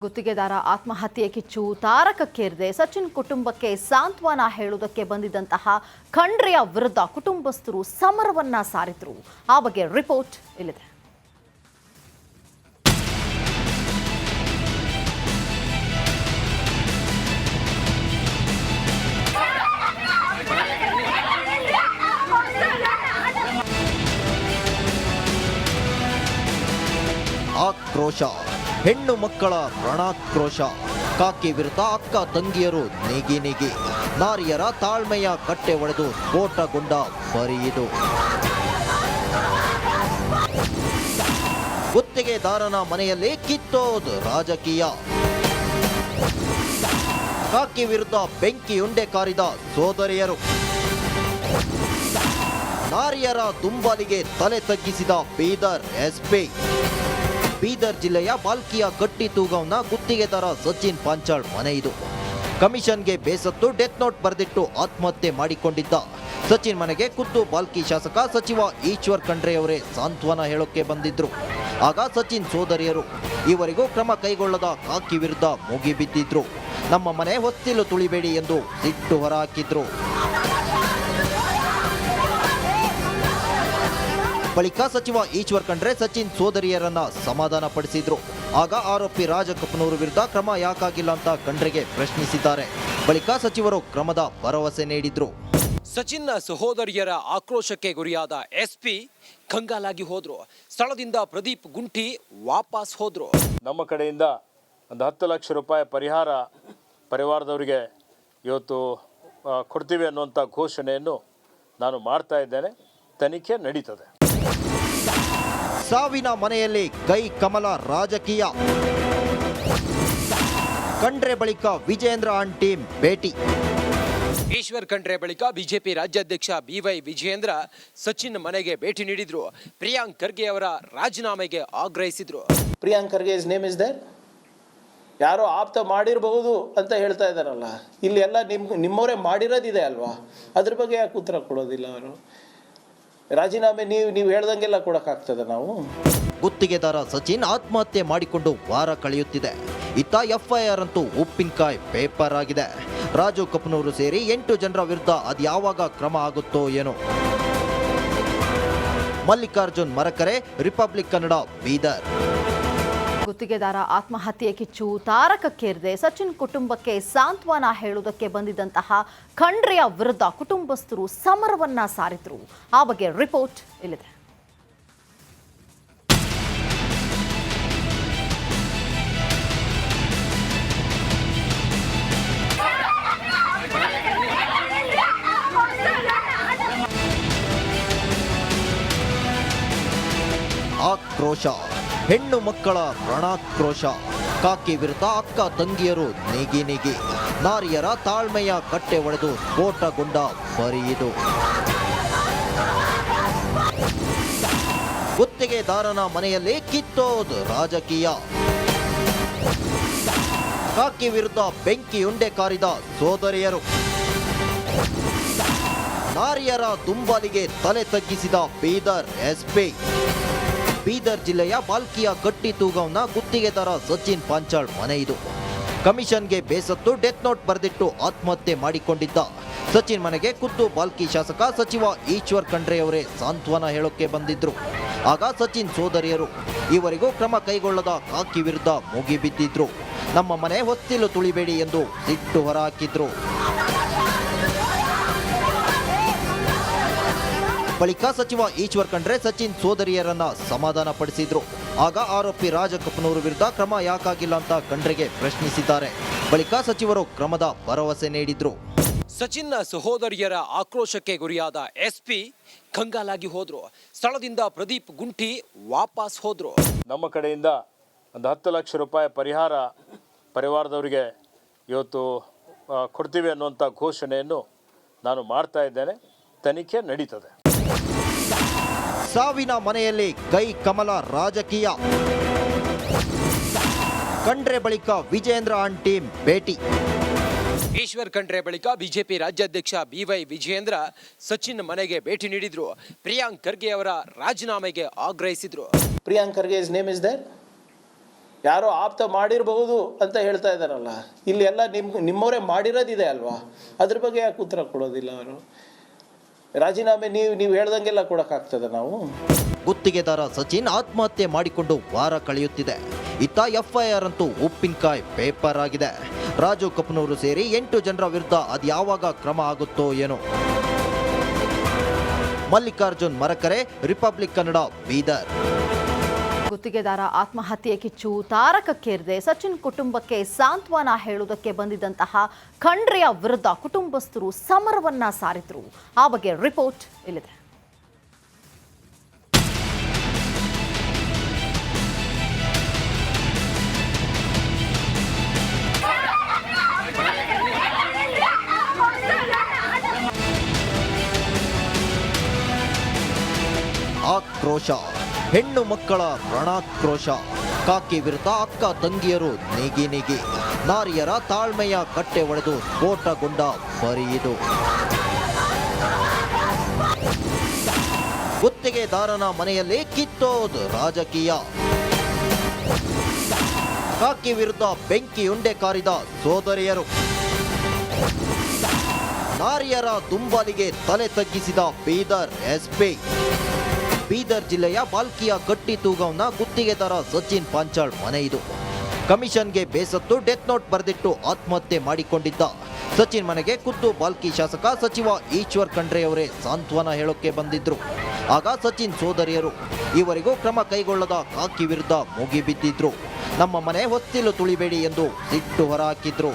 ಗುತ್ತಿಗೆದಾರ ಆತ್ಮಹತ್ಯೆ ಕಿಚ್ಚು ತಾರಕಕ್ಕೇರಿದೆ. ಸಚಿನ್ ಕುಟುಂಬಕ್ಕೆ ಸಾಂತ್ವನ ಹೇಳುವುದಕ್ಕೆ ಬಂದಿದ್ದಂತಹ ಖಂಡ್ರೆಯ ವಿರುದ್ಧ ಕುಟುಂಬಸ್ಥರು ಸಮರವನ್ನ ಸಾರಿದ್ರು. ಆ ಬಗ್ಗೆ ರಿಪೋರ್ಟ್ ಇಲ್ಲಿದೆ. ಆಕ್ರೋಶ, ಹೆಣ್ಣು ಮಕ್ಕಳ ರಣಾಕ್ರೋಶ, ಕಾಕಿ ವಿರುದ್ಧ ಅಕ್ಕ ತಂಗಿಯರು ನೇಗಿ ನಾರಿಯರ ತಾಳ್ಮೆಯ ಕಟ್ಟೆ ಒಡೆದು ಸ್ಫೋಟಗೊಂಡ ಬರಿಯಿದು. ಗುತ್ತಿಗೆದಾರನ ಮನೆಯಲ್ಲಿ ಕಿತ್ತೋದು ರಾಜಕೀಯ. ಕಾಕಿ ವಿರುದ್ಧ ಬೆಂಕಿಯುಂಡೆ ಕಾರಿದ ಸೋದರಿಯರು. ನಾರಿಯರ ದುಂಬಾಲಿಗೆ ತಲೆ ತಗ್ಗಿಸಿದ ಬೀದರ್ ಎಸ್ಪಿ. ಬೀದರ್ ಜಿಲ್ಲೆಯ ಬಾಲ್ಕಿಯ ಗಟ್ಟಿ ತೂಗವನ ಗುತ್ತಿಗೆದಾರ ಸಚಿನ್ ಪಾಂಚಾಳ್ ಮನೆ ಇದು. ಕಮಿಷನ್ಗೆ ಬೇಸತ್ತು ಡೆತ್ ನೋಟ್ ಬರೆದಿಟ್ಟು ಆತ್ಮಹತ್ಯೆ ಮಾಡಿಕೊಂಡಿದ್ದ ಸಚಿನ್ ಮನೆಗೆ ಖುದ್ದು ಬಾಲ್ಕಿ ಶಾಸಕ ಸಚಿವ ಈಶ್ವರ್ ಖಂಡ್ರೆಯವರೇ ಸಾಂತ್ವನ ಹೇಳೋಕೆ ಬಂದಿದ್ರು. ಆಗ ಸಚಿನ್ ಸೋದರಿಯರು ಈವರೆಗೂ ಕ್ರಮ ಕೈಗೊಳ್ಳದ ಕಾಕಿ ವಿರುದ್ಧ ಮುಗಿಬಿದ್ದಿದ್ರು. ನಮ್ಮ ಮನೆ ಹೊಸ್ತಿಲು ತುಳಿಬೇಡಿ ಎಂದು ಸಿಟ್ಟು ಹೊರಹಾಕಿದ್ರು. ಬಳಿಕ ಸಚಿವ ಈಶ್ವರ್ ಖಂಡ್ರೆ ಸಚಿನ್ ಸೋದರಿಯರನ್ನ ಸಮಾಧಾನ ಪಡಿಸಿದ್ರು. ಆಗ ಆರೋಪಿ ರಾಜಕಪನೂರು ವಿರುದ್ಧ ಕ್ರಮ ಯಾಕಾಗಿಲ್ಲ ಅಂತ ಖಂಡ್ರೆಗೆ ಪ್ರಶ್ನಿಸಿದ್ದಾರೆ. ಬಳಿಕ ಸಚಿವರು ಕ್ರಮದ ಭರವಸೆ ನೀಡಿದ್ರು. ಸಚಿನ್ನ ಸಹೋದರಿಯರ ಆಕ್ರೋಶಕ್ಕೆ ಗುರಿಯಾದ ಎಸ್ಪಿ ಕಂಗಾಲಾಗಿ ಹೋದ್ರು. ಸ್ಥಳದಿಂದ ಪ್ರದೀಪ್ ಗುಂಟಿ ವಾಪಸ್ ಹೋದ್ರು. ನಮ್ಮ ಕಡೆಯಿಂದ ಒಂದು 10 ಲಕ್ಷ ರೂಪಾಯಿ ಪರಿಹಾರ ಪರಿವಾರದವರಿಗೆ ಇವತ್ತು ಕೊಡ್ತೀವಿ ಅನ್ನುವಂಥ ಘೋಷಣೆಯನ್ನು ನಾನು ಮಾಡ್ತಾ ಇದ್ದೇನೆ. ತನಿಖೆ ನಡೀತದೆ. ಸಾವಿನ ಮನೆಯಲ್ಲಿ ಕೈ ಕಮಲ ರಾಜಕೀಯ. ಖಂಡ್ರೆ ಬಳಿಕ ವಿಜೇಂದ್ರ ಅಂಡ್ ಟೀಮ್ ಭೇಟಿ. ಈಶ್ವರ್ ಖಂಡ್ರೆ ಬಳಿಕ ಬಿಜೆಪಿ ರಾಜ್ಯಾಧ್ಯಕ್ಷ ಬಿವೈ ವಿಜಯೇಂದ್ರ ಸಚಿನ್ ಮನೆಗೆ ಭೇಟಿ ನೀಡಿದ್ರು. ಪ್ರಿಯಾಂಕ್ ಖರ್ಗೆ ಅವರ ರಾಜೀನಾಮೆಗೆ ಆಗ್ರಹಿಸಿದ್ರು. Priyank Kharge is name is there. ಯಾರೋ ಆಪ್ತ ಮಾಡಿರಬಹುದು ಅಂತ ಹೇಳ್ತಾ ಇದ್ದಾರಲ್ಲ, ಇಲ್ಲಿ ಎಲ್ಲ ನಿಮ್ಮವರೇ ಮಾಡಿರೋದಿದೆ ಅಲ್ವಾ, ಅದ್ರ ಬಗ್ಗೆ ಯಾಕೆ ಉತ್ತರ ಕೊಡೋದಿಲ್ಲ ಅವರು? ರಾಜೀನಾಮೆ ನೀವು ಹೇಳ್ದಂಗೆಲ್ಲ ಕೊಡೋಕ್ಕಾಗ್ತದೆ ನಾವು? ಗುತ್ತಿಗೆದಾರ ಸಚಿನ್ ಆತ್ಮಹತ್ಯೆ ಮಾಡಿಕೊಂಡು ವಾರ ಕಳೆಯುತ್ತಿದೆ. ಇತ್ತ ಎಫ್ಐಆರ್ ಅಂತೂ ಉಪ್ಪಿನಕಾಯಿ ಪೇಪರ್ ಆಗಿದೆ. ರಾಜು ಕಪನೂರು ಸೇರಿ 8 ಜನರ ವಿರುದ್ಧ ಅದ್ಯಾವಾಗ ಕ್ರಮ ಆಗುತ್ತೋ ಏನೋ. ಮಲ್ಲಿಕಾರ್ಜುನ್ ಮರಕರೆ, ರಿಪಬ್ಲಿಕ್ ಕನ್ನಡ, ಬೀದರ್. ಗುತ್ತಿಗೆದಾರ ಆತ್ಮಹತ್ಯೆ ಕಿಚ್ಚು ತಾರಕಕ್ಕೇರಿದೆ. ಸಚಿನ್ ಕುಟುಂಬಕ್ಕೆ ಸಾಂತ್ವನ ಹೇಳುವುದಕ್ಕೆ ಬಂದಿದ್ದಂತಹ ಖಂಡ್ರೆಯ ವಿರುದ್ಧ ಕುಟುಂಬಸ್ಥರು ಸಮರವನ್ನ ಸಾರಿದ್ರು. ಆ ಬಗ್ಗೆ ರಿಪೋರ್ಟ್ ಇಲ್ಲಿದೆ. ಆಕ್ರೋಶ, ಹೆಣ್ಣು ಮಕ್ಕಳ ರಣಾಕ್ರೋಶ, ಕಾಕಿ ವಿರುದ್ಧ ಅಕ್ಕ ತಂಗಿಯರು ನೇಗಿ ನಾರಿಯರ ತಾಳ್ಮೆಯ ಕಟ್ಟೆ ಒಡೆದು ಸ್ಫೋಟಗೊಂಡ ಬರಿಯಿದು. ಗುತ್ತಿಗೆದಾರನ ಮನೆಯಲ್ಲಿ ಕಿತ್ತೋದು ರಾಜಕೀಯ. ಕಾಕಿ ವಿರುದ್ಧ ಬೆಂಕಿಯುಂಡೆ ಕಾರಿದ ಸೋದರಿಯರು. ನಾರಿಯರ ದುಂಬಾಲಿಗೆ ತಲೆ ತಗ್ಗಿಸಿದ ಬೀದರ್ ಎಸ್ಪಿ. ಬೀದರ್ ಜಿಲ್ಲೆಯ ಬಾಲ್ಕಿಯ ಗಟ್ಟಿ ತೂಗವನ ಗುತ್ತಿಗೆದಾರ ಸಚಿನ್ ಪಾಂಚಾಳ್ ಮನೆ ಇದು. ಕಮಿಷನ್ಗೆ ಬೇಸತ್ತು ಡೆತ್ ನೋಟ್ ಬರೆದಿಟ್ಟು ಆತ್ಮಹತ್ಯೆ ಮಾಡಿಕೊಂಡಿದ್ದ ಸಚಿನ್ ಮನೆಗೆ ಖುದ್ದು ಬಾಲ್ಕಿ ಶಾಸಕ ಸಚಿವ ಈಶ್ವರ್ ಖಂಡ್ರೆಯವರೇ ಸಾಂತ್ವನ ಹೇಳೋಕೆ ಬಂದಿದ್ರು. ಆಗ ಸಚಿನ್ ಸೋದರಿಯರು ಈವರೆಗೂ ಕ್ರಮ ಕೈಗೊಳ್ಳದ ಕಾಕಿ ವಿರುದ್ಧ ಮುಗಿಬಿದ್ದಿದ್ರು. ನಮ್ಮ ಮನೆ ಹೊಸ್ತಿಲು ತುಳಿಬೇಡಿ ಎಂದು ಸಿಟ್ಟು ಹೊರಹಾಕಿದ್ರು. ಬಳಿಕ ಸಚಿವ ಈಶ್ವರ್ ಖಂಡ್ರೆ ಸಚಿನ್ ಸೋದರಿಯರನ್ನ ಸಮಾಧಾನ ಪಡಿಸಿದ್ರು. ಆಗ ಆರೋಪಿ ರಾಜಕಪನೂರು ವಿರುದ್ಧ ಕ್ರಮ ಯಾಕಾಗಿಲ್ಲ ಅಂತ ಖಂಡ್ರೆಗೆ ಪ್ರಶ್ನಿಸಿದ್ದಾರೆ. ಬಳಿಕ ಸಚಿವರು ಕ್ರಮದ ಭರವಸೆ ನೀಡಿದ್ರು. ಸಚಿನ್ನ ಸಹೋದರಿಯರ ಆಕ್ರೋಶಕ್ಕೆ ಗುರಿಯಾದ ಎಸ್ಪಿ ಕಂಗಾಲಾಗಿ ಹೋದ್ರು. ಸ್ಥಳದಿಂದ ಪ್ರದೀಪ್ ಗುಂಟಿ ವಾಪಸ್ ಹೋದ್ರು. ನಮ್ಮ ಕಡೆಯಿಂದ ಒಂದು 10 ಲಕ್ಷ ರೂಪಾಯಿ ಪರಿಹಾರ ಪರಿವಾರದವರಿಗೆ ಇವತ್ತು ಕೊಡ್ತೀವಿ ಅನ್ನುವಂಥ ಘೋಷಣೆಯನ್ನು ನಾನು ಮಾಡ್ತಾ ಇದ್ದೇನೆ. ತನಿಖೆ ನಡೀತದೆ. ಸಾವಿನ ಮನೆಯಲ್ಲಿ ಕೈ ಕಮಲ ರಾಜಕೀಯ. ಖಂಡ್ರೆ ಬಳಿಕ ವಿಜೇಂದ್ರ ಅಂಡ್ ಟೀಮ್ ಭೇಟಿ. ಈಶ್ವರ್ ಖಂಡ್ರೆ ಬಳಿಕ ಬಿಜೆಪಿ ರಾಜ್ಯಾಧ್ಯಕ್ಷ ಬಿವೈ ವಿಜಯೇಂದ್ರ ಸಚಿನ್ ಮನೆಗೆ ಭೇಟಿ ನೀಡಿದ್ರು. ಪ್ರಿಯಾಂಕ್ ಖರ್ಗೆ ಅವರ ರಾಜೀನಾಮೆಗೆ ಆಗ್ರಹಿಸಿದ್ರು. Priyank Kharge is name is there. ಯಾರೋ ಆಪ್ತ ಮಾಡಿರಬಹುದು ಅಂತ ಹೇಳ್ತಾ ಇದ್ದಾರಲ್ಲ, ಇಲ್ಲಿ ಎಲ್ಲ ನಿಮ್ಮವರೇ ಮಾಡಿರೋದಿದೆ ಅಲ್ವಾ, ಅದ್ರ ಬಗ್ಗೆ ಯಾಕೆ ಉತ್ತರ ಕೊಡೋದಿಲ್ಲ ಅವರು? ರಾಜೀನಾಮೆ ನೀವು ಹೇಳ್ದಂಗೆಲ್ಲ ಕೊಡೋಕ್ಕಾಗ್ತದೆ ನಾವು? ಗುತ್ತಿಗೆದಾರ ಸಚಿನ್ ಆತ್ಮಹತ್ಯೆ ಮಾಡಿಕೊಂಡು ವಾರ ಕಳೆಯುತ್ತಿದೆ. ಇತ್ತ ಎಫ್ಐಆರ್ ಅಂತೂ ಉಪ್ಪಿನಕಾಯಿ ಪೇಪರ್ ಆಗಿದೆ. ರಾಜು ಕಪನೂರು ಸೇರಿ 8 ಜನರ ವಿರುದ್ಧ ಅದ್ಯಾವಾಗ ಕ್ರಮ ಆಗುತ್ತೋ ಏನೋ. ಮಲ್ಲಿಕಾರ್ಜುನ್ ಮರಕರೆ, ರಿಪಬ್ಲಿಕ್ ಕನ್ನಡ, ಬೀದರ್. ಗುತ್ತಿಗೆದಾರ ಆತ್ಮಹತ್ಯೆ ಕಿಚ್ಚು ತಾರಕಕ್ಕೇರಿದೆ. ಸಚಿನ್ ಕುಟುಂಬಕ್ಕೆ ಸಾಂತ್ವನ ಹೇಳುವುದಕ್ಕೆ ಬಂದಿದ್ದಂತಹ ಖಂಡ್ರೆಯ ವಿರುದ್ಧ ಕುಟುಂಬಸ್ಥರು ಸಮರವನ್ನ ಸಾರಿದ್ರು. ಆ ಬಗ್ಗೆ ರಿಪೋರ್ಟ್ ಇಲ್ಲಿದೆ. ಆಕ್ರೋಶ, ಹೆಣ್ಣು ಮಕ್ಕಳ ರಣಾಕ್ರೋಶ. ಕಾಕಿ ವಿರುದ್ಧ ಅಕ್ಕ ತಂಗಿಯರು ನಿಗಿ. ನಾರಿಯರ ತಾಳ್ಮೆಯ ಕಟ್ಟೆ ಒಡೆದು ಸ್ಫೋಟಗೊಂಡ ಬರಿಯಿದು. ಗುತ್ತಿಗೆದಾರನ ಮನೆಯಲ್ಲಿ ಕಿತ್ತೋದು ರಾಜಕೀಯ. ಕಾಕಿ ವಿರುದ್ಧ ಬೆಂಕಿಯುಂಡೆ ಕಾರಿದ ಸೋದರಿಯರು. ನಾರಿಯರ ದುಂಬಾಲಿಗೆ ತಲೆ ತಗ್ಗಿಸಿದ ಬೀದರ್ ಎಸ್ಪಿ. ಬೀದರ್ ಜಿಲ್ಲೆಯ ಬಾಲ್ಕಿಯ ಗಟ್ಟಿ ತೂಗೌನ ಗುತ್ತಿಗೆದಾರ ಸಚಿನ್ ಪಾಂಚಾಳ್ ಮನೆ ಇದು. ಕಮಿಷನ್ಗೆ ಬೇಸತ್ತು ಡೆತ್ ನೋಟ್ ಬರೆದಿಟ್ಟು ಆತ್ಮಹತ್ಯೆ ಮಾಡಿಕೊಂಡಿದ್ದ ಸಚಿನ್ ಮನೆಗೆ ಖುದ್ದು ಬಾಲ್ಕಿ ಶಾಸಕ ಸಚಿವ ಈಶ್ವರ್ ಖಂಡ್ರೆ ಅವರೇ ಸಾಂತ್ವನ ಹೇಳೋಕೆ ಬಂದಿದ್ರು. ಆಗ ಸಚಿನ್ ಸೋದರಿಯರು ಈವರೆಗೂ ಕ್ರಮ ಕೈಗೊಳ್ಳದ ಕಾಕಿ ವಿರುದ್ಧ ಮುಗಿಬಿದ್ದಿದ್ರು. ನಮ್ಮ ಮನೆ ಹೊಸ್ತಿಲು ತುಳಿಬೇಡಿ ಎಂದು ಸಿಟ್ಟು ಹೊರಹಾಕಿದ್ರು.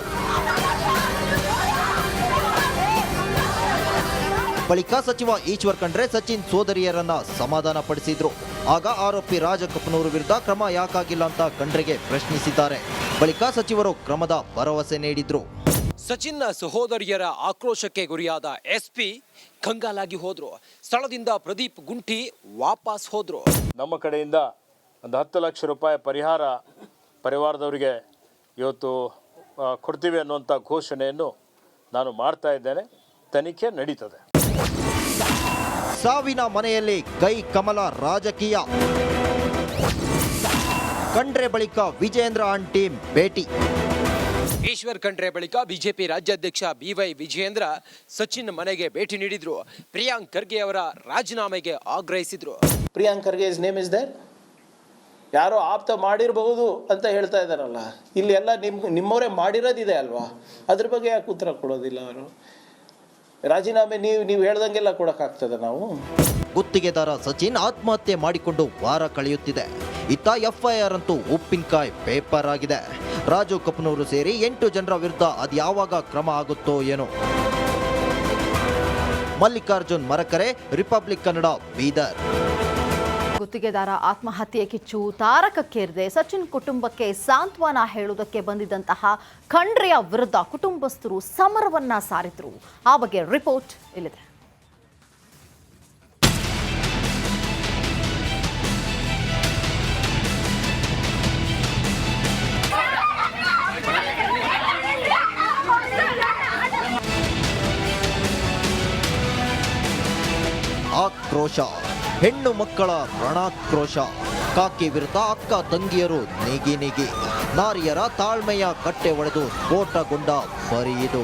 ಬಳಿಕ ಸಚಿವ ಈಶ್ವರ್ ಖಂಡ್ರೆ ಸಚಿನ್ ಸೋದರಿಯರನ್ನ ಸಮಾಧಾನ ಪಡಿಸಿದ್ರು. ಆಗ ಆರೋಪಿ ರಾಜ ಕಪನೂರು ವಿರುದ್ಧ ಕ್ರಮ ಯಾಕಾಗಿಲ್ಲ ಅಂತ ಖಂಡ್ರೆಗೆ ಪ್ರಶ್ನಿಸಿದ್ದಾರೆ. ಬಳಿಕ ಸಚಿವರು ಕ್ರಮದ ಭರವಸೆ ನೀಡಿದ್ರು. ಸಚಿನ್ನ ಸಹೋದರಿಯರ ಆಕ್ರೋಶಕ್ಕೆ ಗುರಿಯಾದ ಎಸ್ಪಿ ಕಂಗಾಲಾಗಿ ಹೋದ್ರು. ಸ್ಥಳದಿಂದ ಪ್ರದೀಪ್ ಗುಂಟಿ ವಾಪಸ್ ಹೋದ್ರು. ನಮ್ಮ ಕಡೆಯಿಂದ ಒಂದು 10 ಲಕ್ಷ ರೂಪಾಯಿ ಪರಿವಾರದವರಿಗೆ ಇವತ್ತು ಕೊಡ್ತೀವಿ ಅನ್ನುವಂಥ ಘೋಷಣೆಯನ್ನು ನಾನು ಮಾಡ್ತಾ ಇದ್ದೇನೆ. ತನಿಖೆ ನಡೀತದೆ. ಸಾವಿನ ಮನೆಯಲ್ಲಿ ಕೈ ಕಮಲ ರಾಜಕೀಯ. ಖಂಡ್ರೆ ಬಳಿಕ ವಿಜೇಂದ್ರ ಅಂಡ್ ಟೀಮ್ ಭೇಟಿ. ಈಶ್ವರ್ ಖಂಡ್ರೆ ಬಳಿಕ ಬಿಜೆಪಿ ರಾಜ್ಯಾಧ್ಯಕ್ಷ ಬಿವೈ ವಿಜಯೇಂದ್ರ ಸಚಿನ್ ಮನೆಗೆ ಭೇಟಿ ನೀಡಿದ್ರು. ಪ್ರಿಯಾಂಕ್ ಖರ್ಗೆ ಅವರ ರಾಜೀನಾಮೆಗೆ ಆಗ್ರಹಿಸಿದ್ರು. Priyank Kharge is name is there. ಯಾರೋ ಆಪ್ತ ಮಾಡಿರಬಹುದು ಅಂತ ಹೇಳ್ತಾ ಇದ್ದಾರಲ್ಲ, ಇಲ್ಲಿ ಎಲ್ಲ ನಿಮ್ಮವರೇ ಮಾಡಿರೋದಿದೆ ಅಲ್ವಾ, ಅದ್ರ ಬಗ್ಗೆ ಯಾಕೆ ಉತ್ತರ ಕೊಡೋದಿಲ್ಲ ಅವರು? ರಾಜೀನಾಮೆ ನೀವು ಹೇಳ್ದಂಗೆಲ್ಲ ಕೊಡೋಕ್ಕಾಗ್ತದೆ ನಾವು? ಗುತ್ತಿಗೆದಾರ ಸಚಿನ್ ಆತ್ಮಹತ್ಯೆ ಮಾಡಿಕೊಂಡು ವಾರ ಕಳೆಯುತ್ತಿದೆ. ಇತ್ತ ಎಫ್ಐಆರ್ ಅಂತೂ ಉಪ್ಪಿನಕಾಯಿ ಪೇಪರ್ ಆಗಿದೆ. ರಾಜು ಕಪನೂರು ಸೇರಿ 8 ಜನರ ವಿರುದ್ಧ ಅದ್ಯಾವಾಗ ಕ್ರಮ ಆಗುತ್ತೋ ಏನೋ. ಮಲ್ಲಿಕಾರ್ಜುನ್ ಮರಕರೆ, ರಿಪಬ್ಲಿಕ್ ಕನ್ನಡ, ಬೀದರ್. ಗುತ್ತಿಗೆದಾರ ಆತ್ಮಹತ್ಯೆ ಕಿಚ್ಚು ತಾರಕಕ್ಕೇರಿದೆ. ಸಚಿನ್ ಕುಟುಂಬಕ್ಕೆ ಸಾಂತ್ವನ ಹೇಳುವುದಕ್ಕೆ ಬಂದಿದ್ದಂತಹ ಖಂಡ್ರೆಯ ವಿರುದ್ಧ ಕುಟುಂಬಸ್ಥರು ಸಮರವನ್ನ ಸಾರಿದ್ರು. ಆ ಬಗ್ಗೆ ರಿಪೋರ್ಟ್ ಇಲ್ಲಿದೆ. ಆಕ್ರೋಶ, ಹೆಣ್ಣು ಮಕ್ಕಳ ರಣಾಕ್ರೋಶ. ಕಾಕಿ ವಿರುದ್ಧ ಅಕ್ಕ ತಂಗಿಯರು ನಿಗಿ. ನಾರಿಯರ ತಾಳ್ಮೆಯ ಕಟ್ಟೆ ಒಡೆದು ಸ್ಫೋಟಗೊಂಡ ಬರಿಯಿದು.